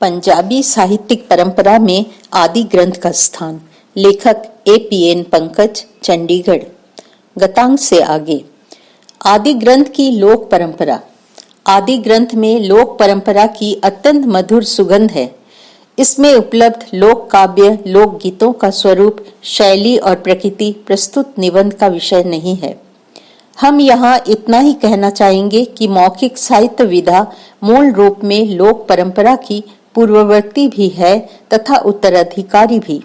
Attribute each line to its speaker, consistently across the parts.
Speaker 1: पंजाबी साहित्यिक परंपरा में आदि ग्रंथ का स्थान। लेखक APN पंकज, चंडीगढ़। गतांक से आगे। आदि ग्रंथ की लोक परंपरा। आदि ग्रंथ में लोक परंपरा की अत्यंत मधुर सुगंध है। इसमें उपलब्ध लोक काव्य, लोक गीतों का स्वरूप, शैली और प्रकृति प्रस्तुत निबंध का विषय नहीं है। हम यहाँ इतना ही कहना चाहेंगे कि मौखिक साहित्य विधा मूल रूप में लोक परंपरा की पूर्ववर्ती भी है तथा उत्तराधिकारी भी।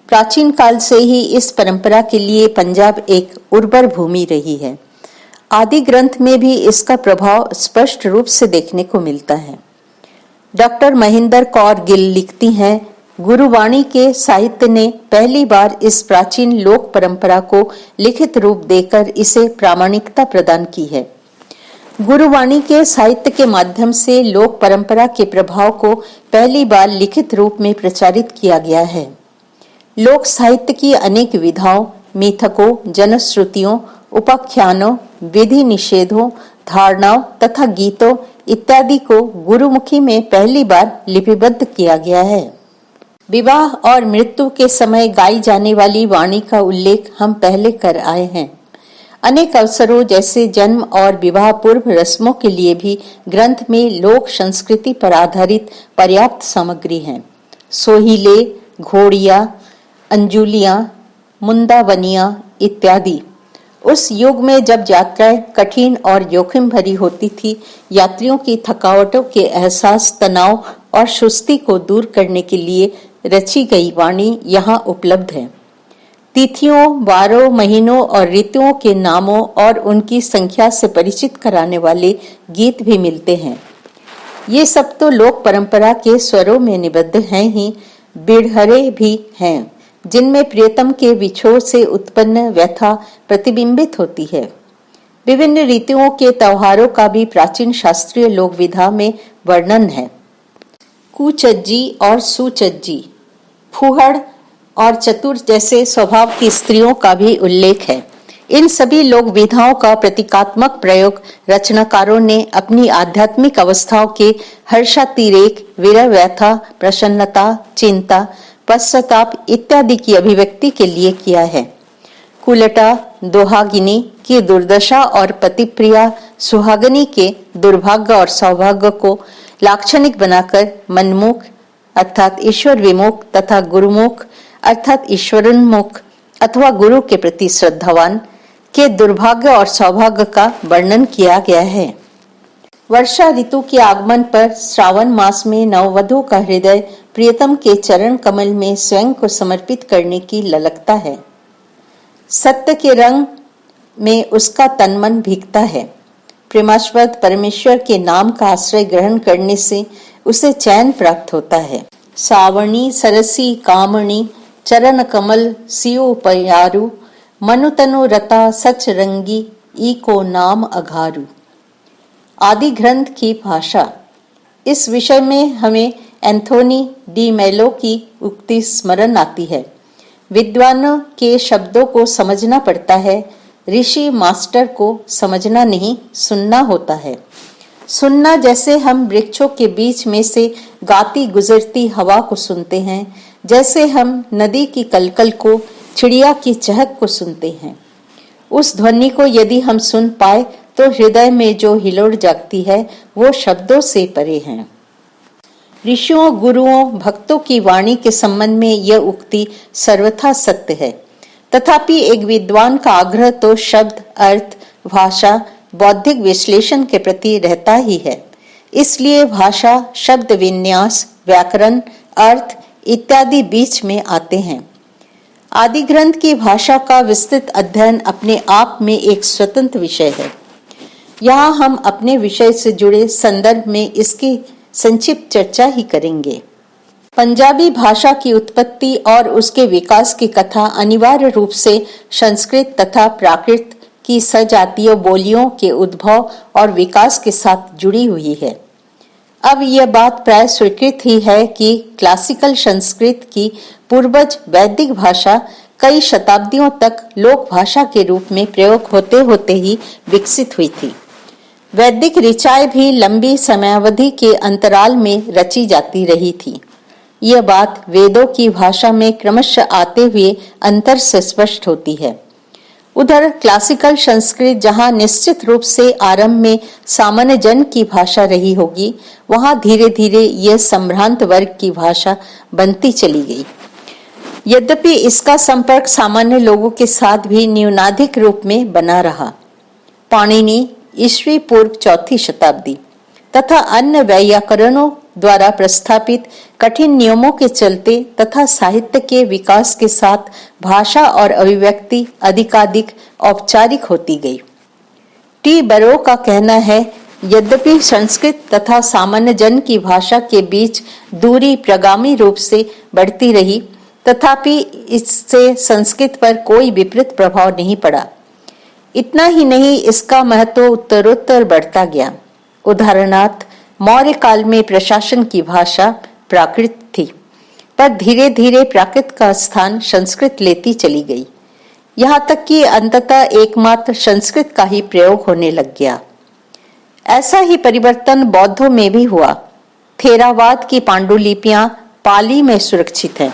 Speaker 1: प्राचीन काल से ही इस परंपरा के लिए पंजाब एक उर्वर भूमि रही है। आदि ग्रंथ में भी इसका प्रभाव स्पष्ट रूप से देखने को मिलता है। डॉक्टर महेंद्र कौर गिल लिखती हैं, गुरुवाणी के साहित्य ने पहली बार इस प्राचीन लोक परंपरा को लिखित रूप देकर इसे प्रामाणिकता प्रदान की है। गुरुवाणी के साहित्य के माध्यम से लोक परंपरा के प्रभाव को पहली बार लिखित रूप में प्रचारित किया गया है। लोक साहित्य की अनेक विधाओं, मिथकों, जनश्रुतियों, उपाख्यानों, विधि निषेधों, धारणाओं तथा गीतों इत्यादि को गुरुमुखी में पहली बार लिपिबद्ध किया गया है। विवाह और मृत्यु के समय गाई जाने वाली वाणी का उल्लेख हम पहले कर आए हैं। अनेक अवसरों जैसे जन्म और विवाह पूर्व रस्मों के लिए भी ग्रंथ में लोक संस्कृति पर आधारित पर्याप्त सामग्री है। सोहिले, घोड़िया, अंजुलियां, मुंदावनियां इत्यादि। उस युग में जब यात्राएं कठिन और जोखिम भरी होती थी, यात्रियों की थकावटों के एहसास, तनाव और सुस्ती को दूर करने के लिए रची गई वाणी यहाँ उपलब्ध है। तिथियों, वारों, महीनों और ऋतुओं के नामों और उनकी संख्या से परिचित कराने वाले गीत भी मिलते हैं। ये सब तो लोक परंपरा के स्वरों में निबद्ध हैं ही, बिरहरे भी हैं, जिनमें प्रियतम के विछोह से उत्पन्न व्यथा प्रतिबिंबित होती है। विभिन्न ऋतुओं के त्योहारों का भी प्राचीन शास्त्रीय लोक विधा में वर्णन है। कुचज्जी और सुचज्जी, फूहड़ और चतुर जैसे स्वभाव की स्त्रियों का भी उल्लेख है। इन सभी लोक विधाओं का प्रतीकात्मक प्रयोग रचनाकारों ने अपनी आध्यात्मिक अवस्थाओं के हर्षातिरेक, विरह व्यथा, प्रसन्नता, चिंता, पश्चाताप इत्यादि की अभिव्यक्ति के लिए किया है। कुलटा दोहागिनी की दुर्दशा और पतिप्रिया सुहागनी के दुर्भाग्य और सौभाग्य को लाक्षणिक बनाकर मनमुख अर्थात ईश्वर विमुख तथा गुरुमुख अर्थात ईश्वरोन्मुख अथवा गुरु के प्रति श्रद्धावान के दुर्भाग्य और सौभाग्य का वर्णन किया गया है। वर्षा ऋतु के आगमन पर श्रावण मास में नववधू का हृदय प्रियतम के चरण कमल में स्वयं को समर्पित करने की ललकता है। सत्य के रंग में उसका तन मन भीगता है। प्रेमास्पद परमेश्वर के नाम का आश्रय ग्रहण करने से उसे चैन प्राप्त होता है। सावणी सरसी कामणी चरण कमल सियो पयारु मनु तनु रता सच रंगी ई को नाम अघारू। आदि ग्रंथ की भाषा। इस विषय में हमें एंथोनी डी मेलो की उक्ति स्मरण आती है, विद्वानों के शब्दों को समझना पड़ता है, ऋषि मास्टर को समझना नहीं सुनना होता है। सुनना जैसे हम वृक्षों के बीच में से गाती गुजरती हवा को सुनते हैं, जैसे हम नदी की कलकल को, चिड़िया की चहक को सुनते हैं। उस ध्वनि को यदि हम सुन पाए तो हृदय में जो हिलोड़ जागती है वो शब्दों से परे है। ऋषियों, गुरुओं, भक्तों की वाणी के संबंध में यह उक्ति सर्वथा सत्य है। तथापि एक विद्वान का आग्रह तो शब्द, अर्थ, भाषा, बौद्धिक विश्लेषण के प्रति रहता ही है। इसलिए भाषा, शब्द विन्यास, व्याकरण, अर्थ इत्यादि बीच में आते हैं। आदि ग्रंथ की भाषा का विस्तृत अध्ययन अपने आप में एक स्वतंत्र विषय है। यहाँ हम अपने विषय से जुड़े संदर्भ में इसकी संक्षिप्त चर्चा ही करेंगे। पंजाबी भाषा की उत्पत्ति और उसके विकास की कथा अनिवार्य रूप से संस्कृत तथा प्राकृत की सजातीय बोलियों के उद्भव और विकास के साथ जुड़ी हुई है। अब यह बात प्राय स्वीकृत ही है कि क्लासिकल संस्कृत की पूर्वज वैदिक भाषा कई शताब्दियों तक लोक भाषा के रूप में प्रयोग होते होते ही विकसित हुई थी। वैदिक ऋचाएं भी लंबी समयावधि के अंतराल में रची जाती रही थी। यह बात वेदों की भाषा में क्रमशः आते हुए अंतर से स्पष्ट होती है। उधर क्लासिकल संस्कृत जहां निश्चित रूप से आरंभ में सामान्य जन की भाषा रही होगी, वहां धीरे धीरे यह संभ्रांत वर्ग की भाषा बनती चली गई। यद्यपि इसका संपर्क सामान्य लोगों के साथ भी न्यूनाधिक रूप में बना रहा। पाणिनि ईस्वी पूर्व 4वीं शताब्दी तथा अन्य व्याकरणों द्वारा प्रस्थापित कठिन नियमों के चलते तथा साहित्य के विकास के साथ भाषा और अभिव्यक्ति अधिकाधिक औपचारिक होती गई। टी बरो का कहना है, यद्यपि संस्कृत तथा सामान्य जन की भाषा के बीच दूरी प्रगामी रूप से बढ़ती रही, तथापि इससे संस्कृत पर कोई विपरीत प्रभाव नहीं पड़ा। इतना ही नहीं, इसका महत्व उत्तरोत्तर बढ़ता गया। उदाहरणार्थ, मौर्य काल में प्रशासन की भाषा प्राकृत थी, पर धीरे धीरे प्राकृत का स्थान संस्कृत लेती चली गई, यहाँ तक कि अंततः एकमात्र संस्कृत का ही प्रयोग होने लग गया। ऐसा ही परिवर्तन बौद्धों में भी हुआ। थेरावाद की पांडुलिपियां पाली में सुरक्षित हैं,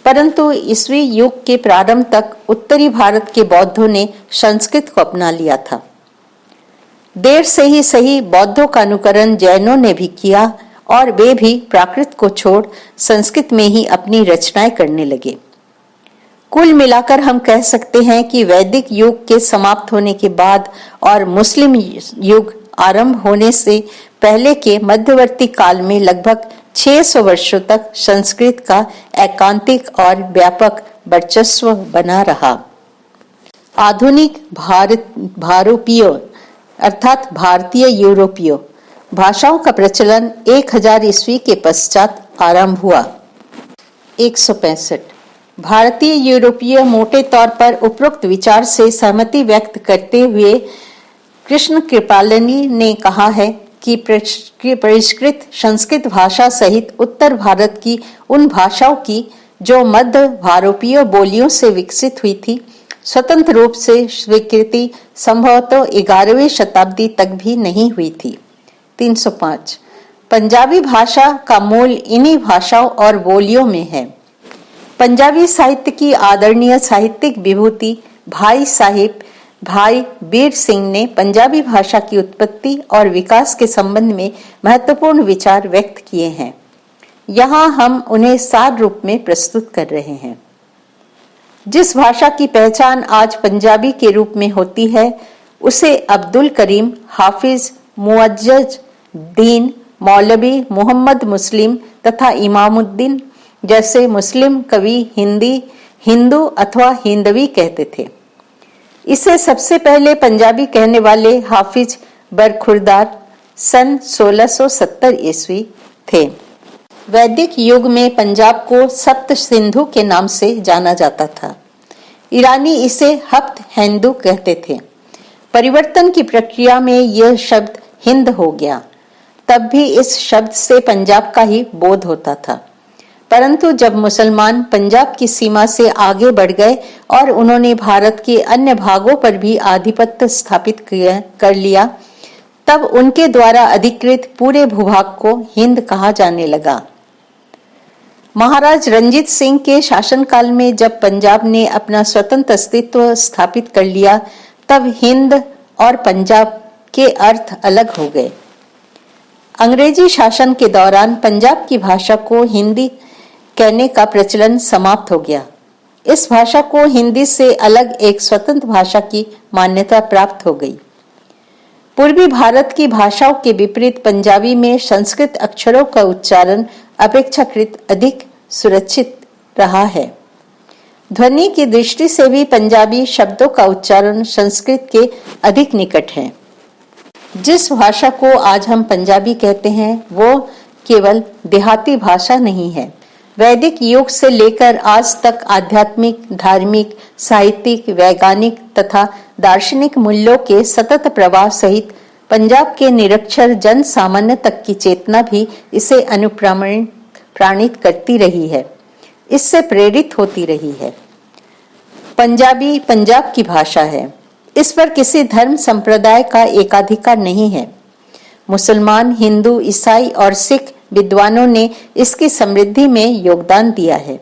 Speaker 1: परंतु ईस्वी युग के प्रारंभ तक उत्तरी भारत के बौद्धों ने संस्कृत को अपना लिया था। देर से ही सही, बौद्धों का अनुकरण जैनों ने भी किया और वे भी प्राकृत को छोड़ संस्कृत में ही अपनी रचनाएं करने लगे। कुल मिलाकर हम कह सकते हैं कि वैदिक युग के समाप्त होने के बाद और मुस्लिम युग आरंभ होने से पहले के मध्यवर्ती काल में लगभग 600 वर्षों तक संस्कृत का एकांतिक और व्यापक वर्चस्व बना रहा। आधुनिक भारोपीय अर्थात भारतीय यूरोपीय भाषाओं का प्रचलन 1000 ईस्वी के पश्चात आरंभ हुआ। 165 भारतीय यूरोपीय मोटे तौर पर उपरोक्त विचार से सहमति व्यक्त करते हुए कृष्ण कृपालनी ने कहा है कि परिष्कृत संस्कृत भाषा सहित उत्तर भारत की उन भाषाओं की जो मध्य भारोपीय बोलियों से विकसित हुई थी, स्वतंत्र रूप से स्वीकृति संभवतः 11वीं शताब्दी तक भी नहीं हुई थी। 305 पंजाबी भाषा का मूल इन्हीं भाषाओं और बोलियों में है। पंजाबी साहित्य की आदरणीय साहित्यिक विभूति भाई बीर सिंह ने पंजाबी भाषा की उत्पत्ति और विकास के संबंध में महत्वपूर्ण विचार व्यक्त किए हैं। यहाँ हम उन्हें सार रूप में प्रस्तुत कर रहे हैं। जिस भाषा की पहचान आज पंजाबी के रूप में होती है, उसे अब्दुल करीम, हाफिज, मुअज्जज दीन, मौलवी मोहम्मद मुस्लिम तथा इमामुद्दीन जैसे मुस्लिम कवि हिंदू अथवा हिंदवी कहते थे। इसे सबसे पहले पंजाबी कहने वाले हाफिज बरखुरदार सन 1670 ईस्वी थे। वैदिक युग में पंजाब को सप्त सिंधु के नाम से जाना जाता था। ईरानी इसे हप्त हिंदू कहते थे। परिवर्तन की प्रक्रिया में यह शब्द हिंद हो गया। तब भी इस शब्द से पंजाब का ही बोध होता था, परंतु जब मुसलमान पंजाब की सीमा से आगे बढ़ गए और उन्होंने भारत के अन्य भागों पर भी आधिपत्य स्थापित कर लिया, तब उनके द्वारा अधिकृत पूरे भूभाग को हिंद कहा जाने लगा। महाराज रंजीत सिंह के शासनकाल में जब पंजाब ने अपना स्वतंत्र अस्तित्व स्थापित कर लिया, तब हिंद और पंजाब के अर्थ अलग हो गए। अंग्रेजी शासन के दौरान पंजाब की भाषा को हिंदी कहने का प्रचलन समाप्त हो गया। इस भाषा को हिंदी से अलग एक स्वतंत्र भाषा की मान्यता प्राप्त हो गई। पूर्वी भारत की भाषाओं के विपरीत पंजाबी में संस्कृत अक्षरों का उच्चारण अपेक्षाकृत अधिक सुरक्षित रहा है। ध्वनि की दृष्टि से भी पंजाबी शब्दों का उच्चारण संस्कृत के अधिक निकट है। जिस भाषा को आज हम पंजाबी कहते हैं, वो केवल देहाती भाषा नहीं है। वैदिक युग से लेकर आज तक आध्यात्मिक, धार्मिक, साहित्यिक, वैज्ञानिक तथा दार्शनिक मूल्यों के सतत प्रवाह सहित पंजाब के निरक्षर जन सामान्य तक की चेतना भी इसे अनुप्राणित करती रही है, इससे प्रेरित होती रही है। पंजाबी पंजाब की भाषा है। इस पर किसी धर्म संप्रदाय का एकाधिकार नहीं है। मुसलमान, हिंदू, ईसाई और सिख विद्वानों ने इसकी समृद्धि में योगदान दिया है।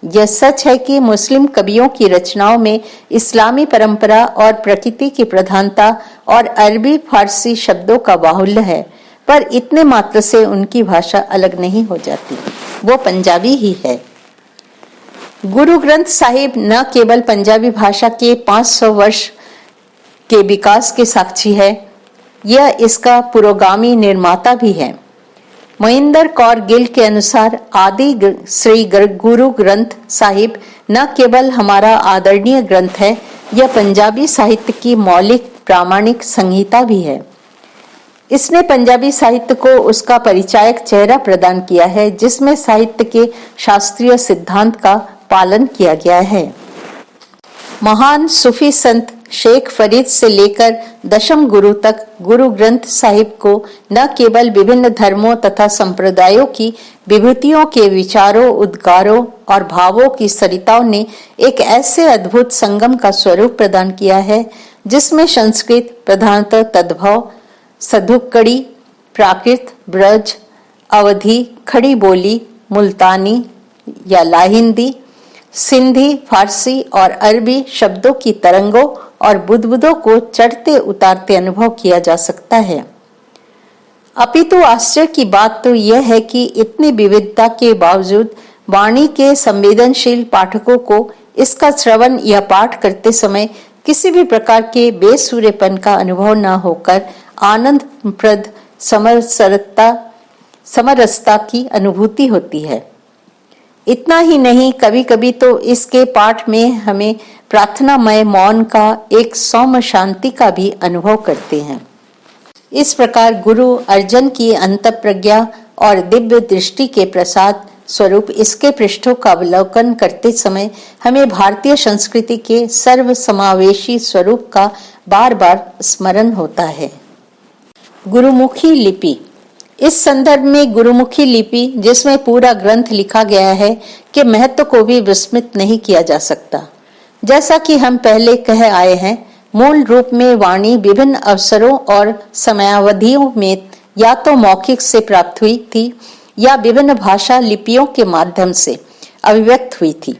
Speaker 1: यह सच है कि मुस्लिम कवियों की रचनाओं में इस्लामी परंपरा और प्रकृति की प्रधानता और अरबी फारसी शब्दों का बाहुल्य है, पर इतने मात्र से उनकी भाषा अलग नहीं हो जाती, वो पंजाबी ही है। गुरु ग्रंथ साहिब न केवल पंजाबी भाषा के 500 वर्ष के विकास के साक्षी है, यह इसका पुरोगामी निर्माता भी है। मोहिंदर कौर गिल के अनुसार आदि श्री गुरु ग्रंथ साहिब न केवल हमारा आदरणीय ग्रंथ है, यह पंजाबी साहित्य की मौलिक प्रामाणिक संहिता भी है। इसने पंजाबी साहित्य को उसका परिचायक चेहरा प्रदान किया है, जिसमें साहित्य के शास्त्रीय सिद्धांत का पालन किया गया है। महान सूफी संत शेख फरीद से लेकर दशम गुरु तक गुरु ग्रंथ साहिब को न केवल विभिन्न धर्मों तथा संप्रदायों की विभूतियों के विचारों, उद्गारों और भावों की सरिताओं ने एक ऐसे अद्भुत संगम का स्वरूप प्रदान किया है, जिसमें संस्कृत प्रधानतः तद्भव, सधुक्कड़ी, प्राकृत, ब्रज, अवधी, खड़ी बोली, मुल्तानी या लाहिंदी, सिंधी, फारसी और अरबी शब्दों की तरंगों और बुदबुदों को चढ़ते उतारते अनुभव किया जा सकता है। अपितु आश्चर्य की बात तो यह है कि इतनी विविधता के बावजूद वाणी के संवेदनशील पाठकों को इसका श्रवण या पाठ करते समय किसी भी प्रकार के बेसुरेपन का अनुभव न होकर आनंदप्रद समरसता की अनुभूति होती है। इतना ही नहीं, कभी कभी तो इसके पाठ में हमें प्रार्थनामय मौन का एक सौम्य शांति का भी अनुभव करते हैं। इस प्रकार गुरु अर्जन की अंतःप्रज्ञा और दिव्य दृष्टि के प्रसाद स्वरूप इसके पृष्ठों का अवलोकन करते समय हमें भारतीय संस्कृति के सर्वसमावेशी स्वरूप का बार बार स्मरण होता है। गुरुमुखी लिपि। इस संदर्भ में गुरुमुखी लिपि, जिसमें पूरा ग्रंथ लिखा गया है, के महत्व को भी विस्मृत नहीं किया जा सकता। जैसा कि हम पहले कह आए हैं, मूल रूप में वाणी विभिन्न अवसरों और समयावधियों में या तो मौखिक से प्राप्त हुई थी या विभिन्न भाषा लिपियों के माध्यम से अभिव्यक्त हुई थी।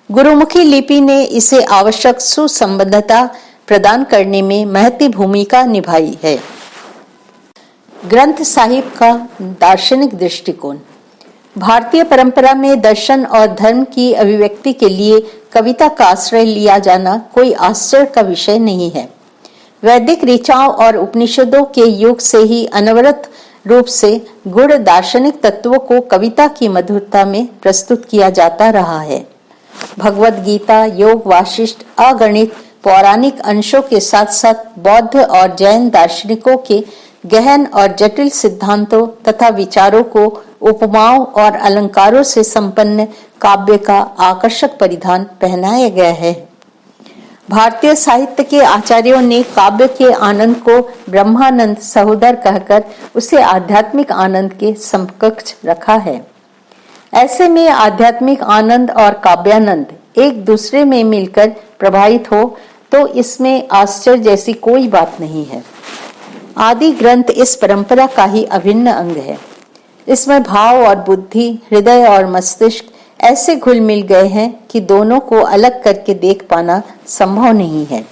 Speaker 1: गुरुमुखी लिपि ने इसे आवश्यक सुसंबद्धता प्रदान करने में महती भूमिका निभाई है। ग्रंथ साहिब का दार्शनिक दृष्टिकोण। भारतीय परंपरा में दर्शन और धर्म की अभिव्यक्ति के लिए कविता का आश्रय लिया जाना कोई आश्चर्य का विषय नहीं है। वैदिक ऋचाओं और उपनिषदों के युग से ही अनवरत रूप से गूढ़ दार्शनिक तत्वों को कविता की मधुरता में प्रस्तुत किया जाता रहा है। भगवद गीता, योग वाशिष्ठ, अगणित पौराणिक अंशों के साथ साथ बौद्ध और जैन दार्शनिकों के गहन और जटिल सिद्धांतों तथा विचारों को उपमाओं और अलंकारों से संपन्न काव्य का आकर्षक परिधान पहनाया गया है। भारतीय साहित्य के आचार्यों ने काव्य के आनंद को ब्रह्मानंद सहोदर कहकर उसे आध्यात्मिक आनंद के समकक्ष रखा है। ऐसे में आध्यात्मिक आनंद और काव्यानंद एक दूसरे में मिलकर प्रभावित हो तो इसमें आश्चर्य जैसी कोई बात नहीं है। आदि ग्रंथ इस परंपरा का ही अभिन्न अंग है। इसमें भाव और बुद्धि, हृदय और मस्तिष्क ऐसे घुल मिल गए हैं कि दोनों को अलग करके देख पाना संभव नहीं है।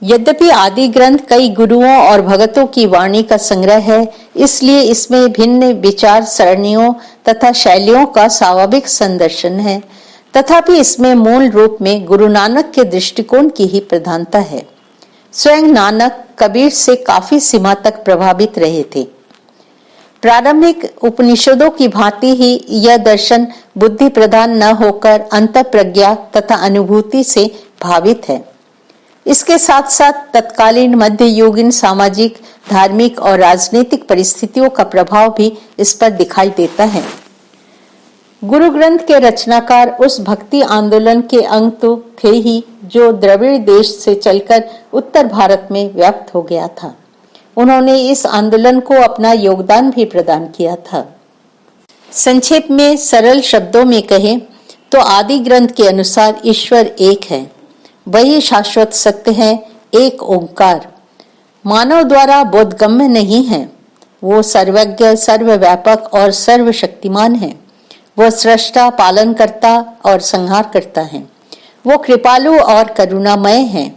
Speaker 1: यद्यपि आदि ग्रंथ कई गुरुओं और भगतों की वाणी का संग्रह है, इसलिए इसमें भिन्न विचार सरणियों तथा शैलियों का स्वाभाविक संदर्शन है। तथापि इसमें मूल रूप में गुरु नानक के दृष्टिकोण की ही प्रधानता है। स्वयं नानक कबीर से काफी सीमा तक प्रभावित रहे थे। प्रारंभिक उपनिषदों की भांति ही यह दर्शन बुद्धि प्रधान न होकर अंतःप्रज्ञा तथा अनुभूति से भावित है। इसके साथ साथ तत्कालीन मध्ययुगीन सामाजिक, धार्मिक और राजनीतिक परिस्थितियों का प्रभाव भी इस पर दिखाई देता है। गुरु ग्रंथ के रचनाकार उस भक्ति आंदोलन के अंग तो थे ही जो द्रविड़ देश से चलकर उत्तर भारत में व्याप्त हो गया था। उन्होंने इस आंदोलन को अपना योगदान भी प्रदान किया था। संक्षेप में सरल शब्दों में कहें तो आदि ग्रंथ के अनुसार ईश्वर एक है, वही शाश्वत सत्य है, एक ओंकार मानव द्वारा बोधगम्य नहीं है। वो सर्वज्ञ, सर्वव्यापक और सर्वशक्तिमान है। वो सृष्टा, पालन करता और संहार करता है। वो कृपालु और करुणामय है।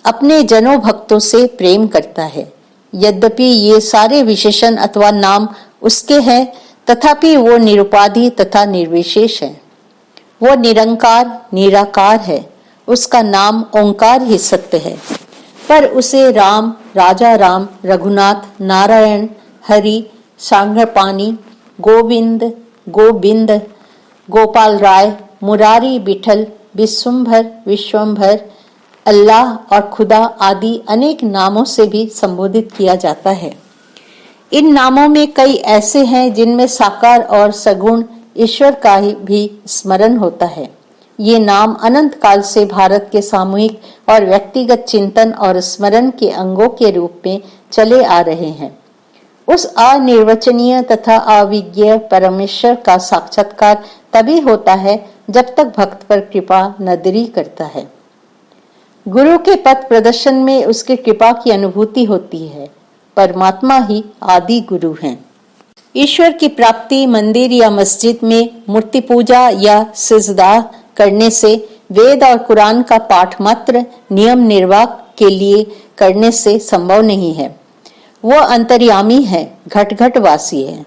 Speaker 1: अपने जनों भक्तों से प्रेम करता है। यद्यपि ये सारे विशेषण अथवा नाम उसके हैं, तथापि वो निरुपाधि तथा निर्विशेष है। वो निरंकार, निराकार है। उसका नाम ओंकार ही सत्य है। पर उसे राम, राजा राम, रघुनाथ, नारायण, हरि, सांगपानी, गोविंद, गोविंद, गोपाल राय, मुरारी, विठल, विश्वंभर, विश्वंभर, अल्लाह और खुदा आदि अनेक नामों से भी संबोधित किया जाता है। इन नामों में कई ऐसे हैं जिनमें साकार और सगुण ईश्वर का भी स्मरण होता है। ये नाम अनंत काल से भारत के सामूहिक और व्यक्तिगत चिंतन और स्मरण के अंगों के रूप में चले आ रहे हैं। उस अनिर्वचनीय तथा अविज्ञेय परमेश्वर का साक्षात्कार तभी होता है जब तक भक्त पर कृपा नदरी करता है। गुरु के पथ प्रदर्शन में उसकी कृपा की अनुभूति होती है। परमात्मा ही आदि गुरु हैं। ईश्वर की प्राप्ति मंदिर या मस्जिद में मूर्ति पूजा या सिजदा करने से, वेद और कुरान का पाठ मात्र नियम निर्वाह के लिए करने से संभव नहीं है। वो अंतर्यामी है, घट घट वासी है।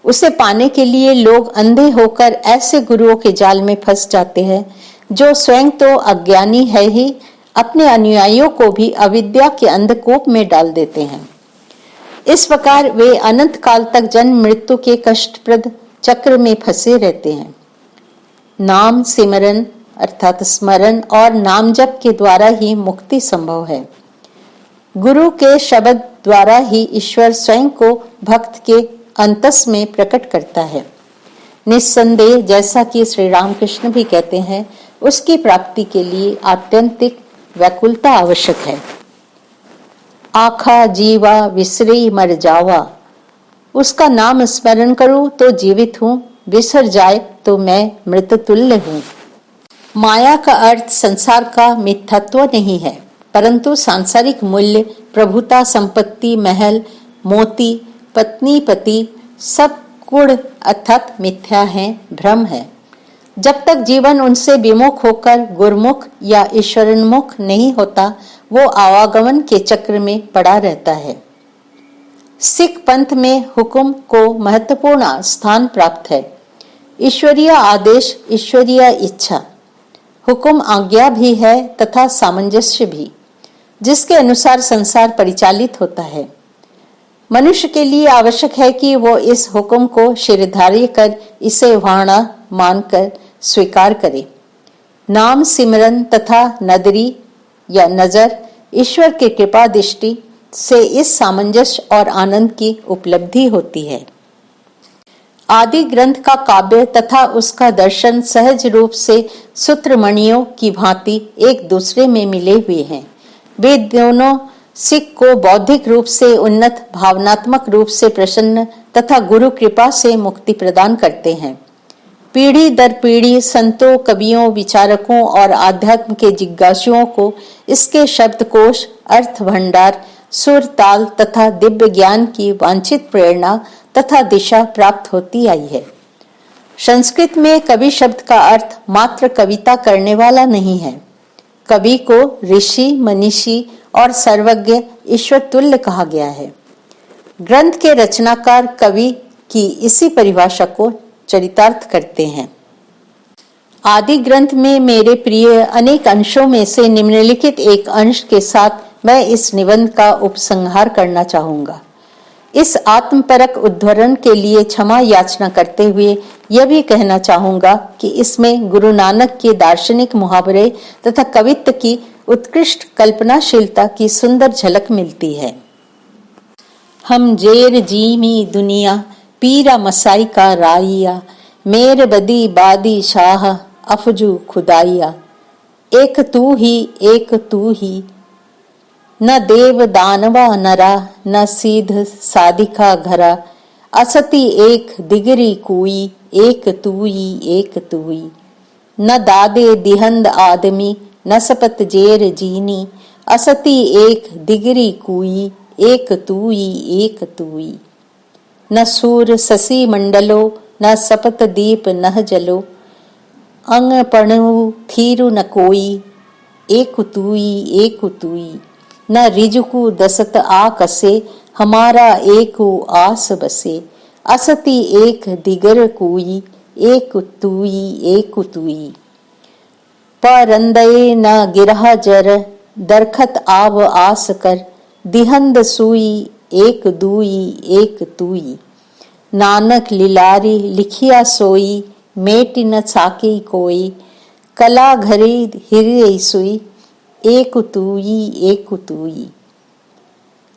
Speaker 1: उसे पाने के लिए लोग अंधे होकर ऐसे गुरुओं के जाल में फंस जाते हैं जो स्वयं तो अज्ञानी है ही, अपने अनुयायियों को भी अविद्या के अंधकूप में डाल देते हैं। इस प्रकार वे अनंत काल तक जन्म मृत्यु के कष्टप्रद चक्र में फंसे रहते हैं। नाम सिमरन अर्थात स्मरण और नाम जप के द्वारा ही मुक्ति संभव है। गुरु के शब्द द्वारा ही ईश्वर स्वयं को भक्त के अंतस में प्रकट करता है। निस्संदेह, जैसा कि श्री रामकृष्ण भी कहते हैं, उसकी प्राप्ति के लिए आत्यंतिक व्याकुलता आवश्यक है। आखा जीवा विसरी मर जावा, उसका नाम स्मरण करूं तो जीवित हूं, बिसर जाए तो मैं मृत तुल्य हूं। माया का अर्थ संसार का मिथ्यात्व नहीं है, परंतु सांसारिक मूल्य, प्रभुता, संपत्ति, महल, मोती, पत्नी, पति सब कूड़ अर्थात मिथ्या है, भ्रम है। जब तक जीवन उनसे विमुख होकर गुरमुख या ईश्वरोन्मुख नहीं होता, वो आवागमन के चक्र में पड़ा रहता है। सिख पंथ में हुक्म को महत्वपूर्ण स्थान प्राप्त है। ईश्वरीय आदेश, ईश्वरीय इच्छा, हुक्म आज्ञा भी है तथा सामंजस्य भी, जिसके अनुसार संसार परिचालित होता है। मनुष्य के लिए आवश्यक है कि वो इस हुक्म को शिरधार्य कर इसे वाणा मानकर स्वीकार करे। नाम सिमरन तथा नदरी या नजर ईश्वर की कृपा दृष्टि से इस सामंजस्य और आनंद की उपलब्धि होती है। आदि ग्रंथ का काव्य तथा उसका दर्शन सहज रूप से सूत्रमणियों की भांति एक दूसरे में मिले हुए हैं। वे दोनों सिख को बौद्धिक रूप से उन्नत, भावनात्मक रूप से प्रसन्न तथा गुरु कृपा से मुक्ति प्रदान करते हैं। पीढ़ी दर पीढ़ी संतों, कवियों, विचारकों और आध्यात्म के जिज्ञासुओं को इसके शब्दकोश, अर्थ भंडार, सुर, ताल तथा दिव्य ज्ञान की वांछित प्रेरणा तथा दिशा प्राप्त होती आई है। संस्कृत में कवि शब्द का अर्थ मात्र कविता करने वाला नहीं है। कवि को ऋषि, मनीषी और सर्वज्ञ ईश्वर तुल्य कहा गया है। ग्रंथ के रचनाकार कवि की इसी परिभाषा को चरितार्थ करते हैं। आदि ग्रंथ में मेरे प्रिय अनेक अंशों में से निम्नलिखित एक अंश के साथ मैं इस निबंध का उपसंहार करना चाहूंगा। इस आत्मपरक उद्धरण के लिए क्षमा याचना करते हुए यह भी कहना चाहूंगा कि इसमें गुरु नानक के दार्शनिक मुहावरे तथा कवित्व की उत्कृष्ट कल्पनाशीलता की सुंदर झलक मिलती है। हम जेर जीमी दुनिया, पीरा मसाई का राइया, मेर बदी बादी शाह, अफजू खुदाइया। एक तू ही, न देव दानवा नरा, न सीध साधिका घरा। असति एक दिगरी कुई, एक तुई। न दादे दिहंद आदमी, न सपत जेर जीनी। असति एक दिगरी कुई, एक तूई एक तूई। न सूर ससी मंडलो, न सपत दीप नह जलो, अंग पणु थीरु न कोई, एक तूई एक तूई। न रिजकु दसत आकसे, हमारा एक आस बसे, असति एक दिगर कुई, एक तूई एक तूई। परंदये न गिरह जर, दरखत आव आस कर, दिहंद सुई, एक दुई एक तुई। नानक लिलारी लिखिया सोई, मेट न साकी कोई, कला घरी हिरे सुई, एक तुई एक तुई।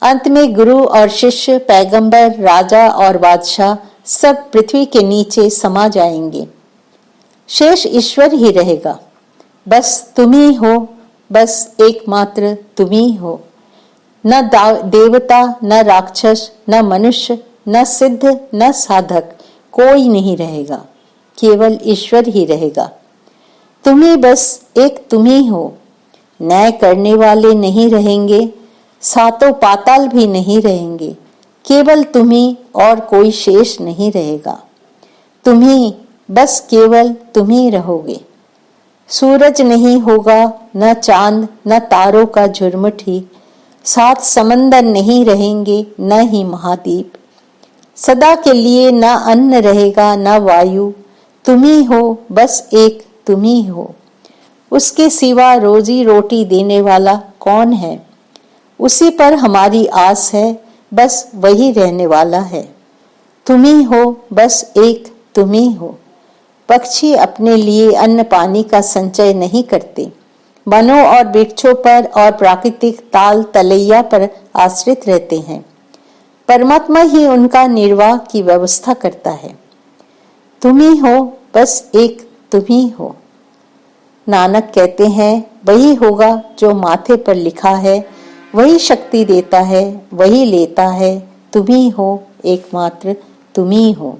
Speaker 1: अंत में गुरु और शिष्य, पैगंबर, राजा और बादशाह सब पृथ्वी के नीचे समा जाएंगे। शेष ईश्वर ही रहेगा। बस तुम ही हो, बस एकमात्र तुम ही हो। न देवता, न राक्षस, न मनुष्य, न सिद्ध, न साधक, कोई नहीं रहेगा, केवल ईश्वर ही रहेगा। तुम ही बस एक तुम ही हो। न्याय करने वाले नहीं रहेंगे, सातों पाताल भी नहीं रहेंगे, केवल तुम ही और कोई शेष नहीं रहेगा। तुम ही, बस केवल तुम ही रहोगे। सूरज नहीं होगा, न चांद, न तारों का झुरमुट ही, सात समंदर नहीं रहेंगे, न ही महाद्वीप। सदा के लिए न अन्न रहेगा, न वायु, तुम ही हो, बस एक तुम ही हो। उसके सिवा रोजी रोटी देने वाला कौन है? उसी पर हमारी आस है, बस वही रहने वाला है। तुम ही हो, बस एक तुम ही हो। पक्षी अपने लिए अन्न पानी का संचय नहीं करते, वनों और वृक्षों पर और प्राकृतिक ताल तलैया पर आश्रित रहते हैं। परमात्मा ही उनका निर्वाह की व्यवस्था करता है। तुम ही हो, बस एक तुम ही हो। नानक कहते हैं, वही होगा जो माथे पर लिखा है, वही शक्ति देता है, वही लेता है। तुम ही हो, एकमात्र तुम ही हो।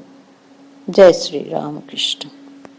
Speaker 1: जय श्री राम कृष्ण।